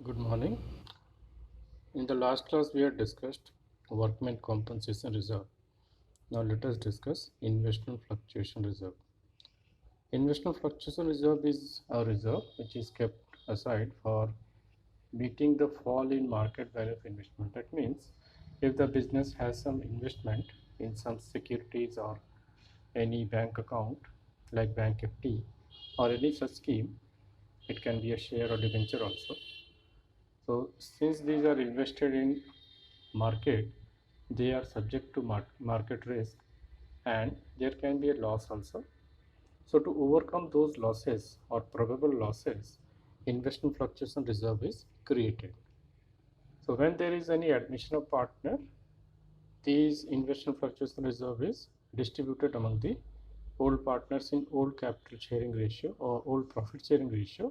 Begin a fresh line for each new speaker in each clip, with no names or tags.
Good morning. In the last class, we had discussed workman compensation reserve. Now, let us discuss investment fluctuation reserve. Investment fluctuation reserve is a reserve which is kept aside for meeting the fall in market value of investment. That means if the business has some investment in some securities or any bank account like bank FD or any such scheme, it can be a share or debenture also. So since these are invested in market, they are subject to market risk and there can be a loss also. So to overcome those losses or probable losses, investment fluctuation reserve is created. So when there is any admission of partner, these investment fluctuation reserve is distributed among the old partners in old capital sharing ratio or old profit sharing ratio,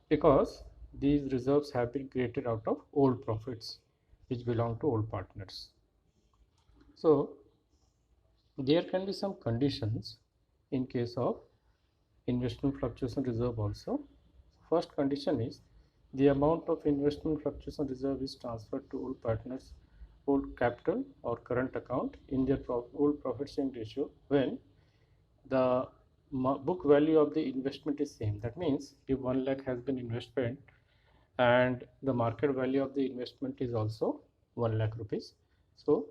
because these reserves have been created out of old profits which belong to old partners. So there can be some conditions in case of investment fluctuation reserve also. First condition is the amount of investment fluctuation reserve is transferred to old partners old capital or current account in their old profit sharing ratio when the book value of the investment is same. That means if 1 lakh has been invested and the market value of the investment is also 1 lakh rupees, so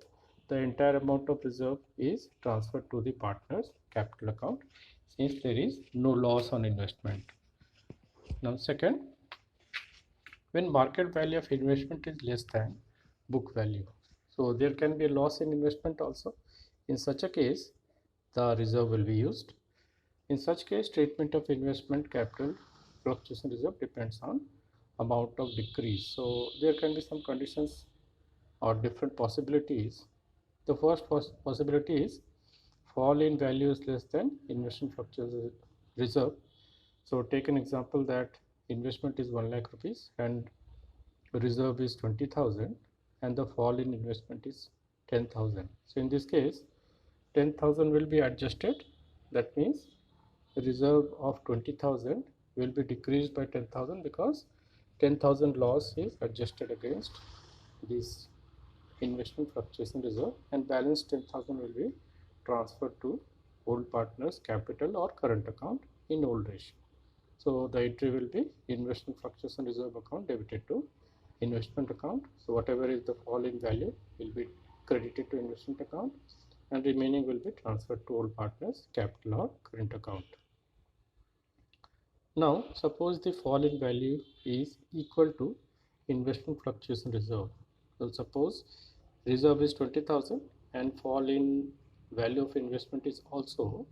the entire amount of reserve is transferred to the partner's capital account since there is no loss on investment. Now second, when market value of investment is less than book value, so there can be a loss in investment also. In such a case, the reserve will be used. In such case, treatment of investment capital fluctuation reserve depends on amount of decrease. So there can be some conditions or different possibilities. The first possibility is fall in value is less than investment fluctuation reserve. So take an example that investment is 1 lakh rupees and reserve is 20,000 and the fall in investment is 10,000. So in this case, 10,000 will be adjusted. That means the reserve of 20,000 will be decreased by 10,000 because 10,000 loss is adjusted against this investment fluctuation reserve, and balance 10,000 will be transferred to old partners capital or current account in old ratio. So the entry will be investment fluctuation reserve account debited to investment account. So whatever is the fall in value will be credited to investment account and remaining will be transferred to old partners capital or current account. Now suppose the fall in value is equal to investment fluctuation reserve. So suppose reserve is 20,000 and fall in value of investment is also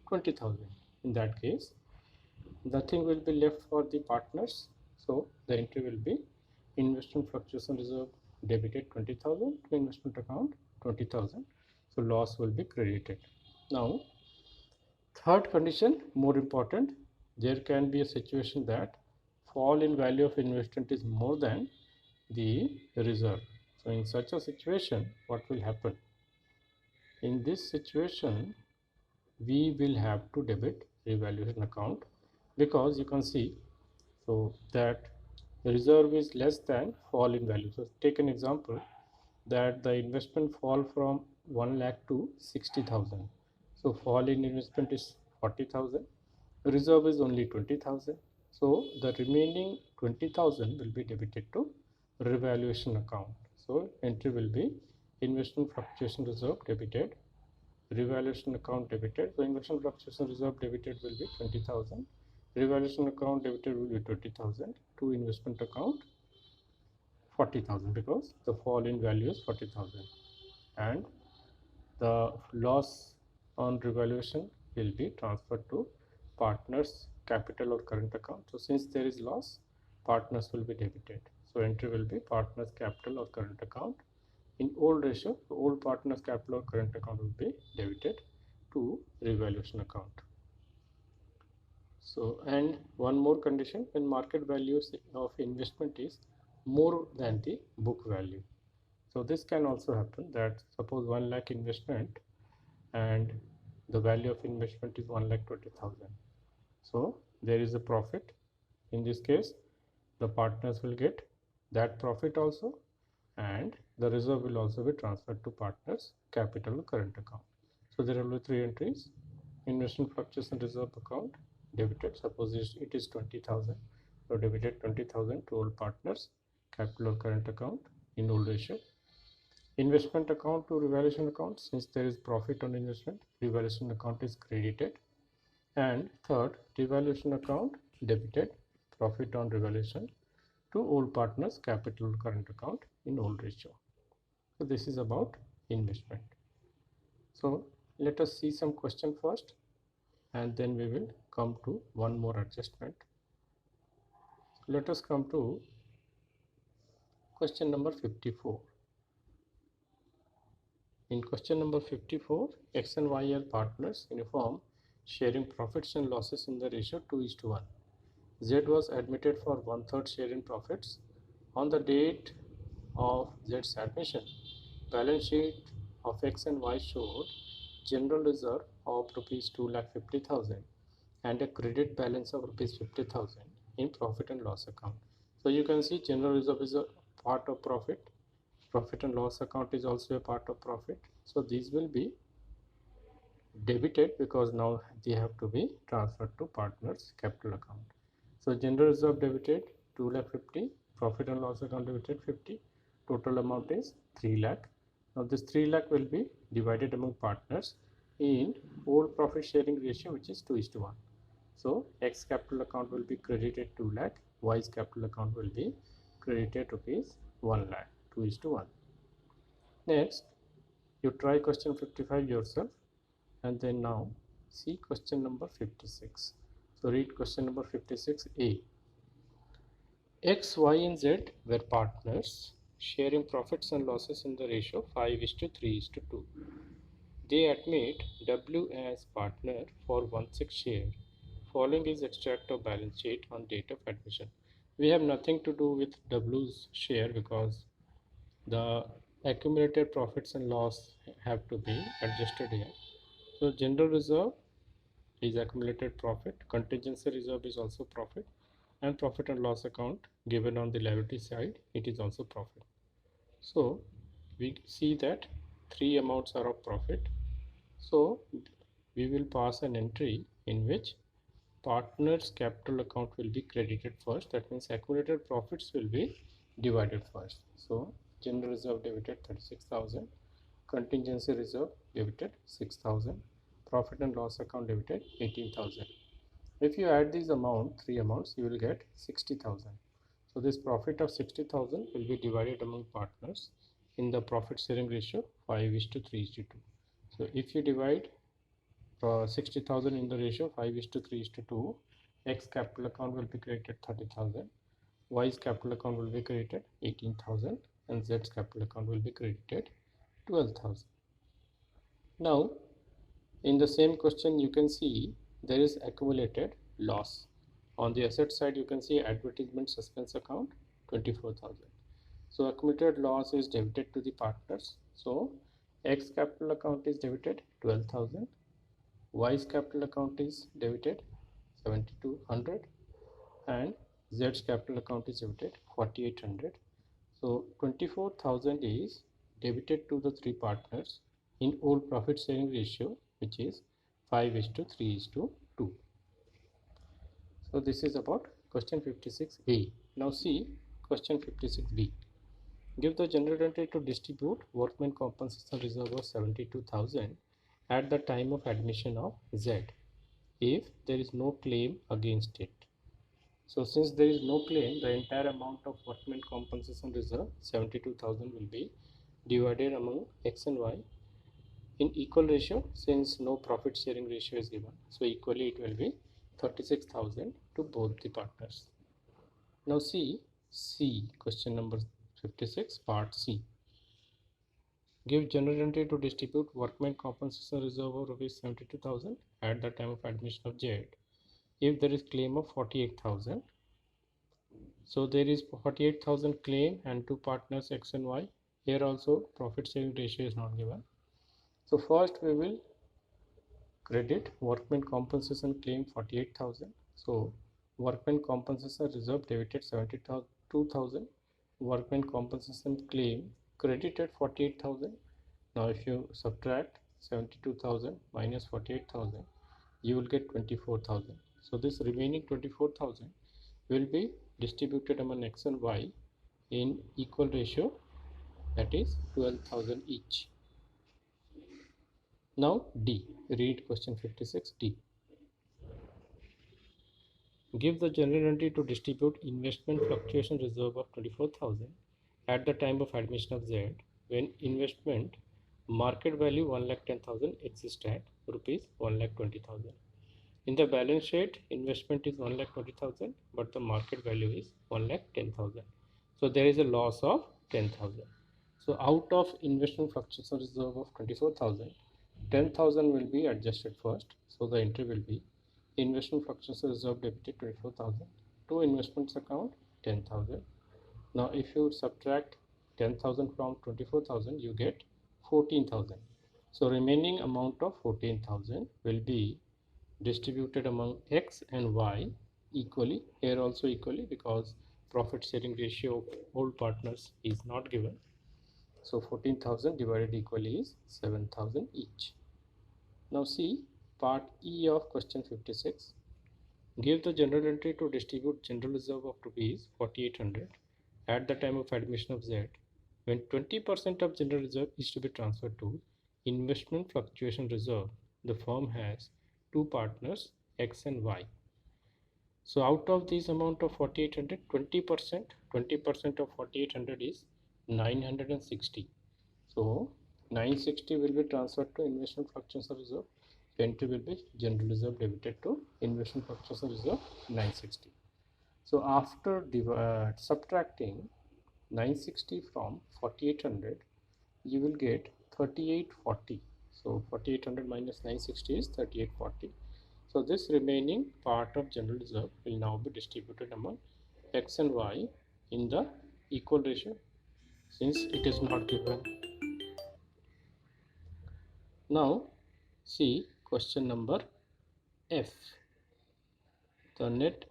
20,000. In that case, nothing will be left for the partners. So the entry will be investment fluctuation reserve debited 20,000 to investment account 20,000. So loss will be credited. Now, third condition, more important, there can be a situation that fall in value of investment is more than the reserve. So in such a situation, what will happen? In this situation, we will have to debit revaluation account because you can see so that reserve is less than fall in value. So take an example that the investment fall from 1 lakh to 60,000. So fall in investment is 40,000. Reserve is only 20,000. So the remaining 20,000 will be debited to revaluation account. So entry will be investment fluctuation reserve debited, revaluation account debited. So investment fluctuation reserve debited will be 20,000. Revaluation account debited will be 20,000 to investment account 40,000 because the fall in value is 40,000 and the loss on revaluation will be transferred to partners capital or current account. So since there is loss, partners will be debited. So entry will be partners capital or current account in old ratio. So old partners capital or current account will be debited to revaluation account. So and one more condition, when market values of investment is more than the book value. So this can also happen that suppose 1 lakh investment and the value of investment is 1,20,000. So there is a profit. In this case, the partners will get that profit also, and the reserve will also be transferred to partners capital current account. So there will be three entries: investment fluctuation reserve account debited, suppose it is 20,000, so debited 20,000 to all partners capital current account in old ratio. Investment account to revaluation account, since there is profit on investment, revaluation account is credited. And third, revaluation account debited, profit on revaluation to old partners capital current account in old ratio. So this is about investment. So let us see some question first, and then we will come to one more adjustment. Let us come to question number 54. In question number 54, X and Y are partners in a firm sharing profits and losses in the ratio 2:1. Z was admitted for 1/3 share in profits. On the date of Z's admission, balance sheet of X and Y showed general reserve of rupees 2,50,000 and a credit balance of rupees 50,000 in profit and loss account. So you can see general reserve is a part of profit. Profit and loss account is also a part of profit. So these will be debited because now they have to be transferred to partners capital account. So general reserve debited 2,50,000, profit and loss account debited 50. Total amount is 3 lakh. Now this 3 lakh will be divided among partners in old profit sharing ratio, which is 2:1. So X capital account will be credited 2 lakh, Y's capital account will be credited rupees 1 lakh, 2:1. Next, you try question 55 yourself, and then now see question number 56. So read question number 56A. X, Y and Z were partners sharing profits and losses in the ratio 5:3:2. They admit W as partner for 1/6 share. Following is extract of balance sheet on date of admission. We have nothing to do with W's share because the accumulated profits and loss have to be adjusted here. So general reserve is accumulated profit, contingency reserve is also profit, and profit and loss account given on the liability side, it is also profit. So we see that three amounts are of profit. So we will pass an entry in which partners capital account will be credited first. That means accumulated profits will be divided first. So general reserve debited 36,000, contingency reserve debited 6,000, profit and loss account debited 18,000. If you add these three amounts, you will get 60,000. So this profit of 60,000 will be divided among partners in the profit sharing ratio 5:3:2. So if you divide 60,000 in the ratio 5:3:2, X capital account will be created 30,000, Y's capital account will be created 18,000, and Z's capital account will be credited 12,000. Now in the same question you can see there is accumulated loss. On the asset side you can see advertisement suspense account 24,000. So accumulated loss is debited to the partners. So X capital account is debited 12,000, Y's capital account is debited 7,200, and Z's capital account is debited 4,800. So 24,000 is debited to the three partners in old profit sharing ratio, which is 5:3:2. So this is about question 56A. Now see question 56B. Give the general entry to distribute workmen compensation reserve of 72,000 at the time of admission of Z if there is no claim against it. So since there is no claim, the entire amount of workmen compensation reserve 72,000 will be divided among X and Y in equal ratio, since no profit sharing ratio is given. So equally it will be 36,000 to both the partners. Now see C, question number 56, part C. Give general entry to distribute workmen compensation reserve of rupees 72,000 at the time of admission of Z if there is claim of 48,000. So there is 48,000 claim and two partners X and Y. Here also profit sharing ratio is not given. So first we will credit workmen compensation claim 48,000. So Workmen compensation reserve debited 72,000. Workmen compensation claim credited 48,000. Now if you subtract 72,000 minus 48,000, you will get 24,000. So this remaining 24,000 will be distributed among X and Y in equal ratio, that is 12,000 each. Now D, read question 56D. Give the general entry to distribute investment fluctuation reserve of 24,000 at the time of admission of Z, when investment market value 1,10,000 exists at rupees 1,20,000. In the balance sheet, investment is 1,20,000, but the market value is 1,10,000. So there is a loss of 10,000. So out of investment fluctuation reserve of 24,000, 10,000 will be adjusted first. So the entry will be investment fluctuation reserve debited 24,000 to investments account 10,000. Now if you subtract 10,000 from 24,000, you get 14,000. So remaining amount of 14,000 will be distributed among X and Y equally, here also equally, because profit sharing ratio of all partners is not given. So 14,000 divided equally is 7,000 each. Now see part E of question 56. Give the general entry to distribute general reserve of rupees 4,800 at the time of admission of Z, when 20% of general reserve is to be transferred to investment fluctuation reserve. The firm has two partners, X and Y. So out of this amount of 4,800, 20% of 4,800 is 960. So 960 will be transferred to investment fluctuation reserve. Entry will be general reserve debited to investment fluctuation reserve 960. So after subtracting 960 from 4,800, you will get 3,840. So 4,800 minus 960 is 3,840. So this remaining part of general reserve will now be distributed among X and Y in the equal ratio, since it is not given. Now see question number F. The net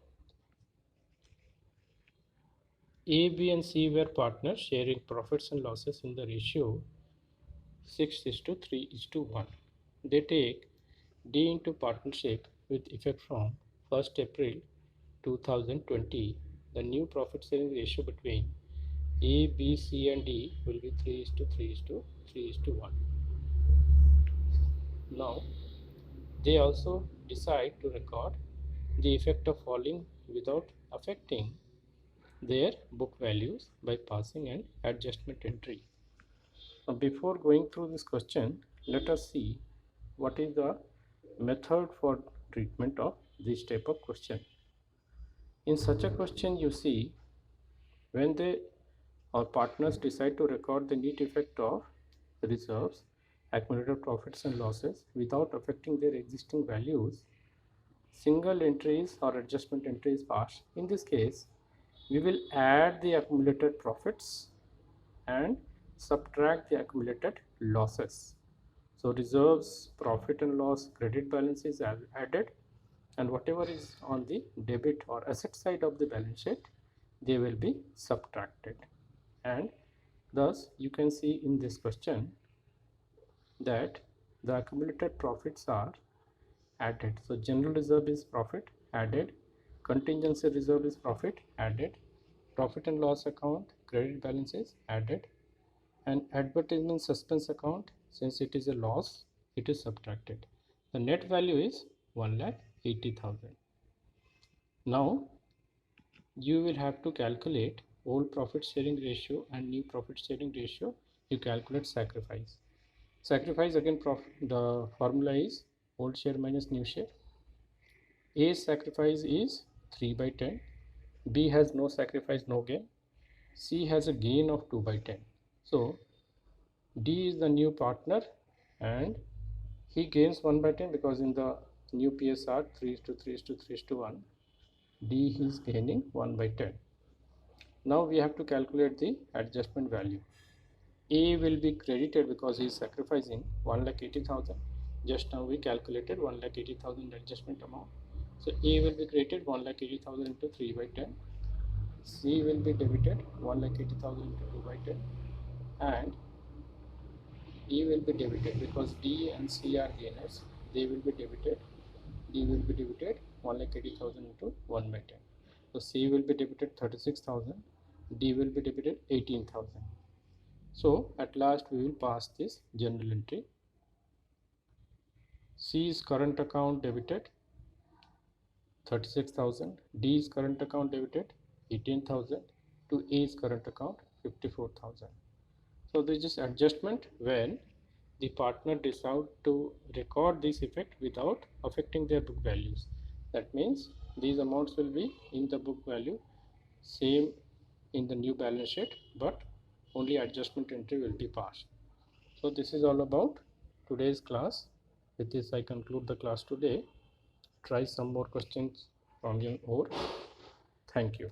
A, B and C were partners sharing profits and losses in the ratio 6:3:1. They take D into partnership with effect from 1st April 2020. The new profit sharing ratio between A, B, C and D will be 3:3:3:1. Now they also decide to record the effect of falling without affecting their book values by passing an adjustment entry. Now before going through this question, let us see what is the method for treatment of this type of question. In such a question, you see, when they or partners decide to record the net effect of reserves, accumulated profits and losses without affecting their existing values, single entries or adjustment entries pass. In this case, we will add the accumulated profits and subtract the accumulated losses. So reserves, profit and loss, credit balance is added, and whatever is on the debit or asset side of the balance sheet, they will be subtracted. And thus you can see in this question that the accumulated profits are added. So general reserve is profit, added. Contingency reserve is profit, added. Profit and loss account, credit balance is added. And advertisement suspense account, since it is a loss, it is subtracted. The net value is 1,80,000. Now you will have to calculate old profit sharing ratio and new profit sharing ratio. You calculate sacrifice. Sacrifice, again, the formula is old share minus new share. A's sacrifice is 3/10. B has no sacrifice, no gain. C has a gain of 2/10. So D is the new partner and he gains 1/10, because in the new PSR 3:3:3:1, D is gaining 1/10. Now we have to calculate the adjustment value. A will be credited because he is sacrificing 1,80,000. Just now we calculated 1,80,000 adjustment amount. So A will be created 1,80,000 into 3 by 10. C will be debited 1,80,000 into 2 by 10, and E will be debited because D and C are gainers. They will be debited. D will be debited 1,80,000 into 1 by 10. So C will be debited 36,000. D will be debited 18,000. So at last we will pass this journal entry. C's current account debited 36,000. D's current account debited 18,000 to A's current account 54,000. So this is adjustment when the partner decide to record this effect without affecting their book values. That means these amounts will be in the book value, same in the new balance sheet, but only adjustment entry will be passed. So this is all about today's class. With this I conclude the class today. Try some more questions from your own. Thank you.